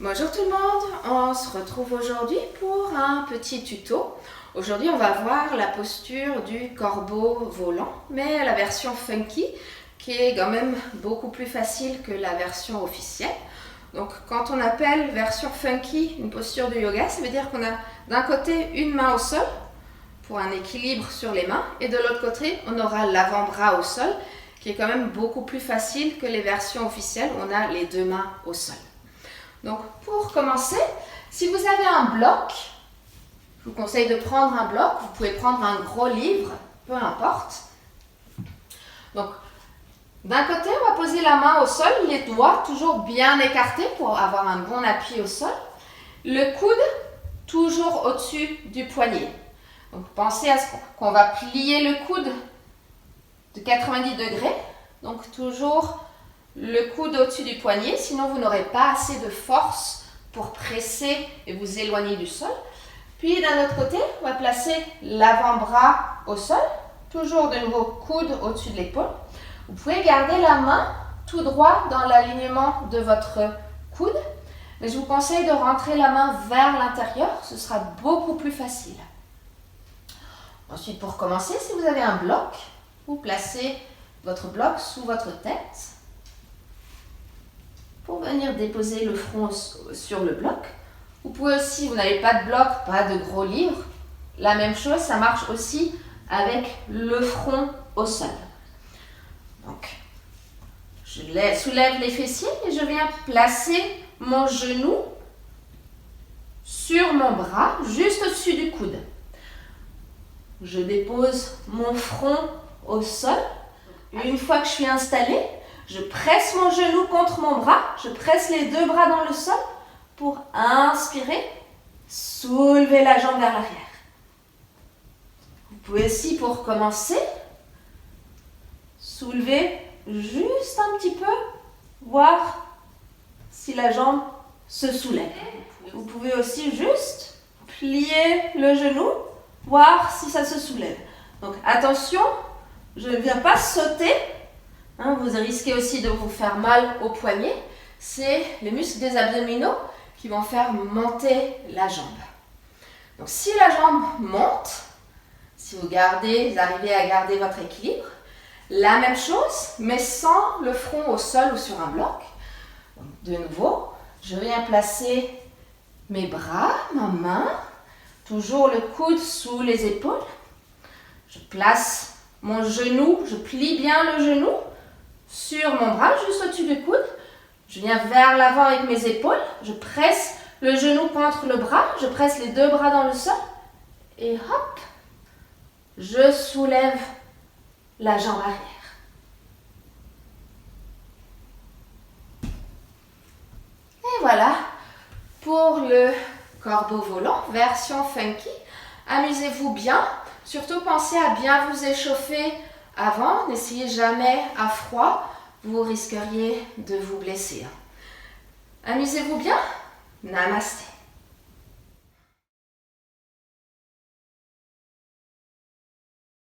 Bonjour tout le monde, on se retrouve aujourd'hui pour un petit tuto. Aujourd'hui on va voir la posture du corbeau volant, mais la version funky qui est quand même beaucoup plus facile que la version officielle. Donc quand on appelle version funky une posture de yoga, ça veut dire qu'on a d'un côté une main au sol pour un équilibre sur les mains et de l'autre côté on aura l'avant-bras au sol qui est quand même beaucoup plus facile que les versions officielles où on a les deux mains au sol. Donc pour commencer, si vous avez un bloc, je vous conseille de prendre un bloc, vous pouvez prendre un gros livre, peu importe. Donc d'un côté, on va poser la main au sol, les doigts toujours bien écartés pour avoir un bon appui au sol. Le coude toujours au-dessus du poignet. Donc pensez à ce qu'on va plier le coude de 90 degrés, donc toujours le coude au-dessus du poignet, sinon vous n'aurez pas assez de force pour presser et vous éloigner du sol. Puis d'un autre côté, on va placer l'avant-bras au sol, toujours de nouveau coude au-dessus de l'épaule. Vous pouvez garder la main tout droit dans l'alignement de votre coude, mais je vous conseille de rentrer la main vers l'intérieur, ce sera beaucoup plus facile. Ensuite, pour commencer, si vous avez un bloc, vous placez votre bloc sous votre tête pour venir déposer le front sur le bloc. Vous pouvez aussi, vous n'avez pas de bloc, pas de gros livre, la même chose, ça marche aussi avec le front au sol. Donc, je soulève les fessiers et je viens placer mon genou sur mon bras, juste au-dessus du coude. Je dépose mon front au sol. Une fois que je suis installée, je presse mon genou contre mon bras, je presse les deux bras dans le sol pour inspirer, soulever la jambe vers l'arrière. Vous pouvez aussi, pour commencer, soulever juste un petit peu, voir si la jambe se soulève. Vous pouvez aussi juste plier le genou, voir si ça se soulève. Donc attention, je ne viens pas sauter. Vous risquez aussi de vous faire mal au poignet. C'est les muscles des abdominaux qui vont faire monter la jambe. Donc si la jambe monte, si vous arrivez à garder votre équilibre, la même chose, mais sans le front au sol ou sur un bloc. Donc, de nouveau, je viens placer mes bras, ma main, toujours le coude sous les épaules. Je place mon genou, je plie bien le genou sur mon bras, juste au-dessus du coude. Je viens vers l'avant avec mes épaules. Je presse le genou contre le bras. Je presse les deux bras dans le sol. Et hop, je soulève la jambe arrière. Et voilà pour le corbeau volant, version funky. Amusez-vous bien. Surtout pensez à bien vous échauffer avant. N'essayez jamais à froid. Vous risqueriez de vous blesser. Amusez-vous bien. Namasté.